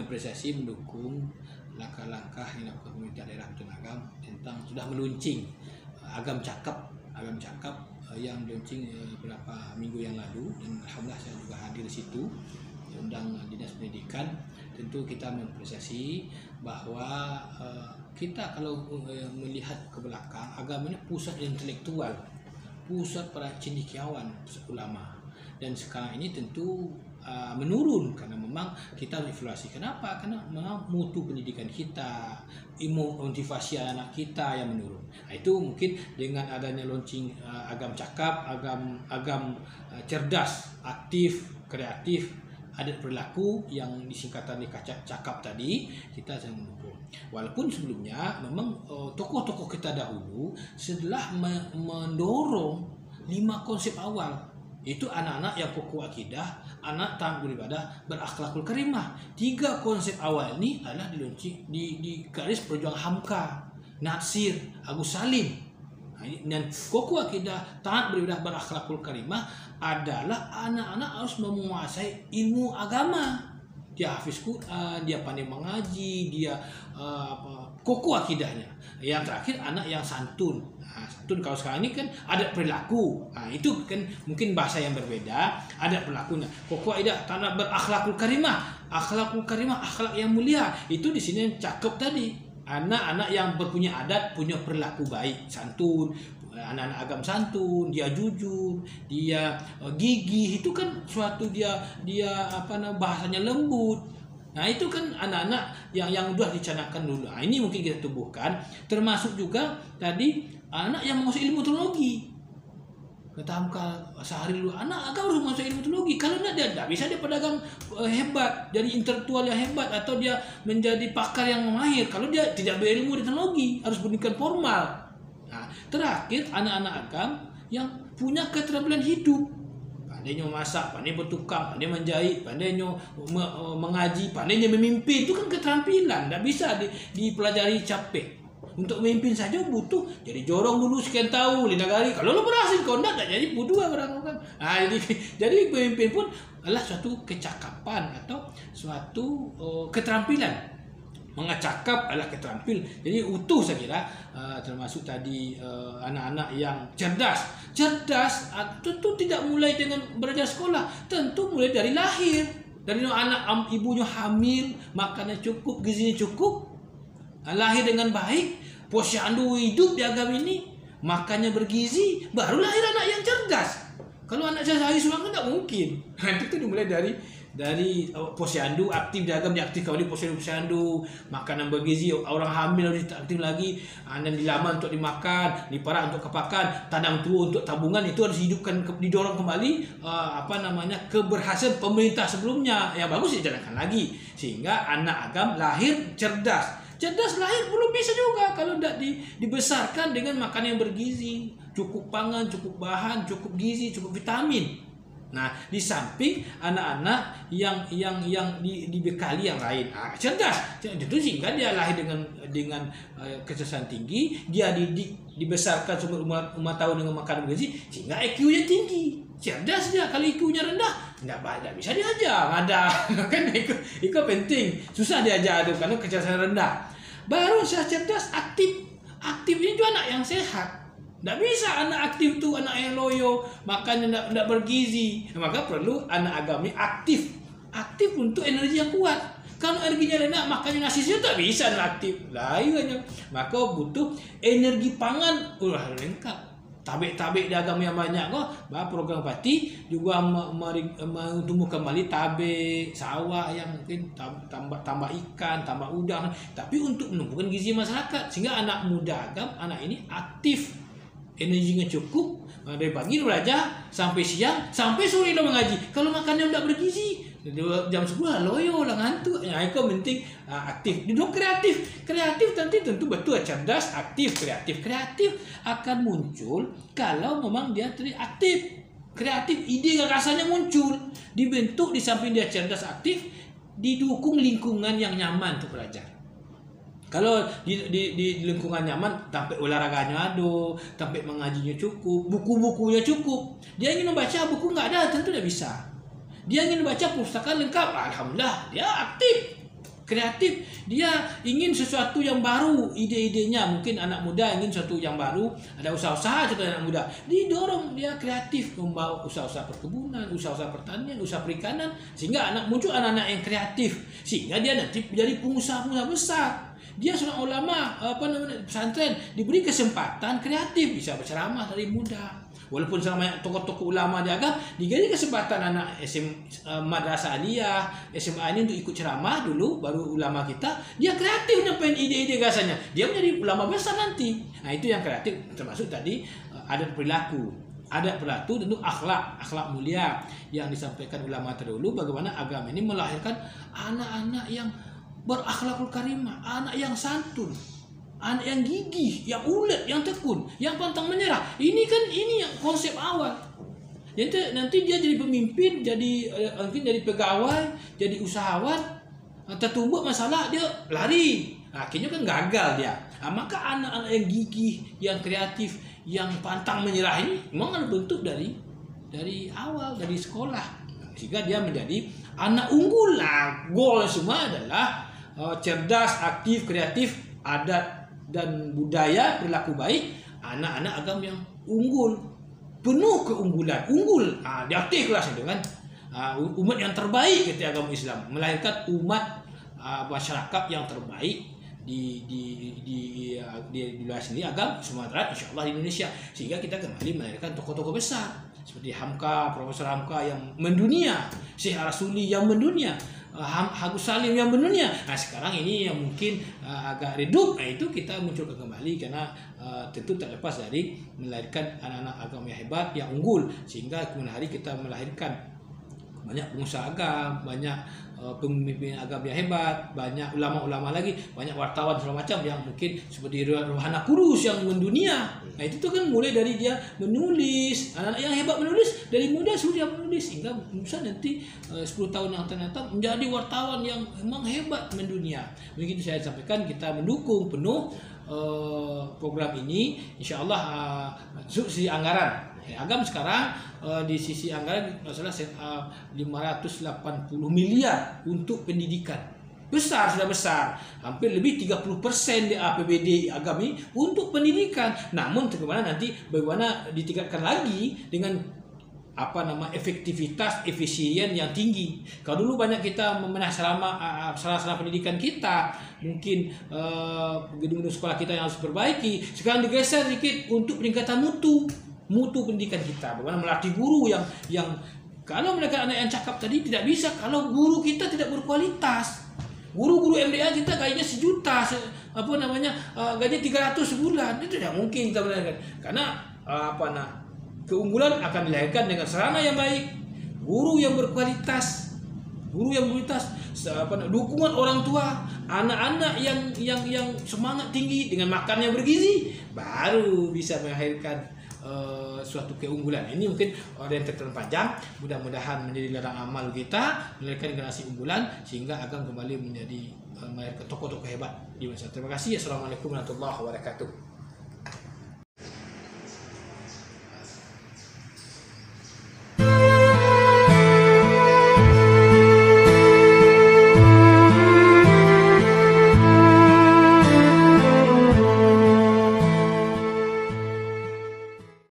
mengapresiasi, mendukung langkah-langkah yang dilakukan pemerintah daerah Batu Nagam tentang sudah meluncing Agam Cakap yang launching beberapa minggu yang lalu, dan alhamdulillah saya juga hadir di situ, undang Dinas Pendidikan. Tentu kita mengapresiasi bahwa kita kalau melihat ke belakang, agama ini pusat intelektual, pusat para cendekiawan, pusat ulama, dan sekarang ini tentu menurun karena memang kita evaluasi. Kenapa? Karena memang mutu pendidikan kita, ilmu motivasi anak kita yang menurun. Nah, itu mungkin dengan adanya launching Agam Cakap, agam cerdas, aktif, kreatif, adat perilaku yang disingkatan di Cakap tadi, kita sangat mendukung. Walaupun sebelumnya memang tokoh-tokoh kita dahulu setelah mendorong 5 konsep awal, itu anak-anak yang kokoh akidah, anak taat beribadah, berakhlakul karimah. 3 konsep awal ini adalah di garis perjuangan Hamka, Natsir, Agus Salim. Dan kokoh akidah, taat beribadah, berakhlakul karimah adalah anak-anak harus menguasai ilmu agama. Dia hafiz Quran, dia pandai mengaji, dia kokoh akidahnya. Yang terakhir anak yang santun. Nah, santun kalau sekarang ini kan adat perilaku. Nah, itu kan mungkin bahasa yang berbeda, adat perilakunya. Kokoh akidah, tanah berakhlakul karimah. Akhlakul karimah, akhlak yang mulia. Itu di sini cakep tadi. Anak-anak yang berpunya adat, punya perilaku baik, santun. Anak-anak agam santun, dia jujur, dia gigih, itu kan suatu dia bahasanya lembut. Nah, itu kan anak-anak yang udah dicanangkan dulu. Nah, ini mungkin kita tumbuhkan, termasuk juga tadi anak yang menguasai ilmu teknologi. Kata Hamka sehari dulu, anak agak harus menguasai ilmu teknologi. Kalau dia tidak bisa, dia pedagang hebat, jadi intelektual yang hebat, atau dia menjadi pakar yang mahir. Kalau dia tidak berilmu di teknologi, harus pendidikan formal. Nah, terakhir anak-anak agam yang punya keterampilan hidup, pandainya masak, pandai bertukang, pandai menjahit, pandainya mengaji, pandainya memimpin. Itu kan keterampilan, tidak bisa dipelajari capek. Untuk memimpin saja butuh jadi jorong dulu sekian tahun, 5 kali. Kalau lo berhasil, kau tidak jadi butuh orang kan. Nah, jadi pemimpin pun adalah suatu kecakapan atau suatu keterampilan. Mengacakap adalah keterampilan. Jadi utuh saya kira, termasuk tadi anak-anak yang cerdas. Cerdas tentu tidak mulai dengan belajar sekolah, tentu mulai dari lahir. Dari anak ibunya hamil, makannya cukup, gizinya cukup, lahir dengan baik, posyandu hidup di agama ini, makannya bergizi, baru lahir anak yang cerdas. Kalau anak saya sulang kan tidak mungkin. Itu dimulai dari posyandu, aktif di agama, aktif kembali posyandu, makanan bergizi, orang hamil harus aktif lagi, dan dilamar untuk dimakan, diparah untuk kepakan, tanam tua untuk tabungan. Itu harus hidupkan, didorong kembali keberhasilan pemerintah sebelumnya yang bagus dijalankan lagi, sehingga anak agam lahir cerdas. Cerdas lahir belum bisa juga kalau tidak dibesarkan dengan makan yang bergizi, cukup pangan, cukup bahan, cukup gizi, cukup vitamin. Nah, di samping anak-anak yang dibekali yang lain, cerdas, itu sehingga dia lahir dengan kecerdasan tinggi, dia dibesarkan seumur 5 tahun dengan makan bergizi, sehingga IQ-nya tinggi. Cerdas dia. Kalau IQ-nya rendah, tidak bisa diajar, ada kan IQ penting, susah diajar karena kecerdasan rendah. Baru saya cerdas, aktif ini juga anak yang sehat. Tidak bisa anak aktif itu anak yang loyo, makannya tidak bergizi. Maka perlu anak agama aktif untuk energi yang kuat. Kalau energinya rendah, makannya nasi saja tak bisa anak aktif. Maka butuh energi pangan, lengkap. Tabik-tabik di agama yang banyak kok. Program Pati juga tumbuh kembali tabik, sawah yang mungkin tambah ikan, tambah udang. Tapi untuk menumbuhkan gizi masyarakat, sehingga anak muda agam, anak ini aktif, energinya cukup, dari pagi belajar sampai siang, sampai sore lo mengaji. Kalau makannya tidak bergizi, jam 10 loyo lah ngantuk. Itu penting aktif. Duduk kreatif nanti tentu betul cerdas, aktif, kreatif akan muncul kalau memang dia aktif, kreatif, ide rasanya muncul, dibentuk di samping dia cerdas, aktif, didukung lingkungan yang nyaman untuk belajar. Kalau di lingkungan nyaman, sampai olahraganya ada, sampai mengajinya cukup, buku-bukunya cukup. Dia ingin membaca buku nggak ada, tentu tidak bisa. Dia ingin baca pustaka lengkap, alhamdulillah dia aktif. Kreatif, dia ingin sesuatu yang baru, ide-idenya. Mungkin anak muda ingin sesuatu yang baru, ada usaha-usaha contoh anak muda, didorong dia kreatif, membawa usaha-usaha perkebunan, usaha-usaha pertanian, usaha perikanan, sehingga muncul anak-anak yang kreatif, sehingga dia nanti menjadi pengusaha-pengusaha besar. Dia seorang ulama, pesantren, diberi kesempatan kreatif, bisa berceramah dari muda. Walaupun selama tokoh-tokoh ulama di agama diberi kesempatan anak madrasah aliyah, SMA ini untuk ikut ceramah dulu, baru ulama kita, dia kreatif nyampein ide-ide gasanya. Dia menjadi ulama besar nanti. Nah, itu yang kreatif, termasuk tadi adat perilaku. Adat perilaku tentu akhlak mulia yang disampaikan ulama terdahulu, bagaimana agama ini melahirkan anak-anak yang berakhlakul karimah, anak yang santun, anak yang gigih, yang ulet, yang tekun, yang pantang menyerah. Ini yang konsep awal. Jadi nanti dia jadi pemimpin, mungkin jadi pegawai, jadi usahawan, tertumbuk masalah dia lari. Akhirnya kan gagal dia. Maka anak-anak yang gigih, yang kreatif, yang pantang menyerah ini memang bentuk dari awal, dari sekolah, sehingga dia menjadi anak unggul. Nah, goal semua adalah cerdas, aktif, kreatif, adat dan budaya, perilaku baik, anak-anak agama yang unggul, penuh keunggulan, dia aktif kelas itu kan, umat yang terbaik ketika agama Islam, melahirkan umat masyarakat yang terbaik di wilayah sendiri agama Sumatera, insya Allah di Indonesia, sehingga kita kembali melahirkan tokoh-tokoh besar seperti Hamka, Profesor Hamka yang mendunia, Syekh Rasuli yang mendunia, Agus Salim yang mendunia. Nah, sekarang ini yang mungkin agak redup. Nah, itu kita munculkan kembali karena tentu tak lepas dari melahirkan anak-anak agama yang hebat, yang unggul, sehingga kemudian hari kita melahirkan banyak pengusaha agama, banyak pemimpin agama yang hebat, banyak ulama-ulama lagi, banyak wartawan segala macam yang mungkin seperti Rohana Kudus yang mendunia. Nah, itu tuh kan mulai dari dia menulis, anak-anak yang hebat menulis dari muda sudah menulis, hingga bisa nanti 10 tahun yang akan datang menjadi wartawan yang memang hebat mendunia. Begitu saya sampaikan, kita mendukung penuh program ini, insya Allah. Sisi anggaran agama sekarang di sisi anggaran masalah 580 miliar untuk pendidikan. Sudah besar. Hampir lebih 30% di APBD agama ini untuk pendidikan. Namun bagaimana ditingkatkan lagi dengan efektivitas, efisien yang tinggi. Kalau dulu banyak kita memenah salah pendidikan kita, mungkin gedung-gedung sekolah kita yang harus diperbaiki. Sekarang digeser sedikit untuk peningkatan mutu pendidikan kita. Bagaimana melatih guru yang kalau mereka anak yang cakap tadi tidak bisa kalau guru kita tidak berkualitas. Guru-guru MDA kita gajinya 1 juta, gaji 300 sebulan. Itu tidak mungkin kita melahirkan. Karena keunggulan akan dilahirkan dengan sarana yang baik, guru yang berkualitas, dukungan orang tua, anak-anak yang semangat tinggi dengan makan yang bergizi, baru bisa melahirkan suatu keunggulan. Ini mungkin orientasi panjang, mudah-mudahan menjadi ladang amal kita, melahirkan generasi unggulan, sehingga agama kembali menjadi melahirkan tokoh-tokoh hebat di masa. Terima kasih. Assalamualaikum warahmatullahi wabarakatuh.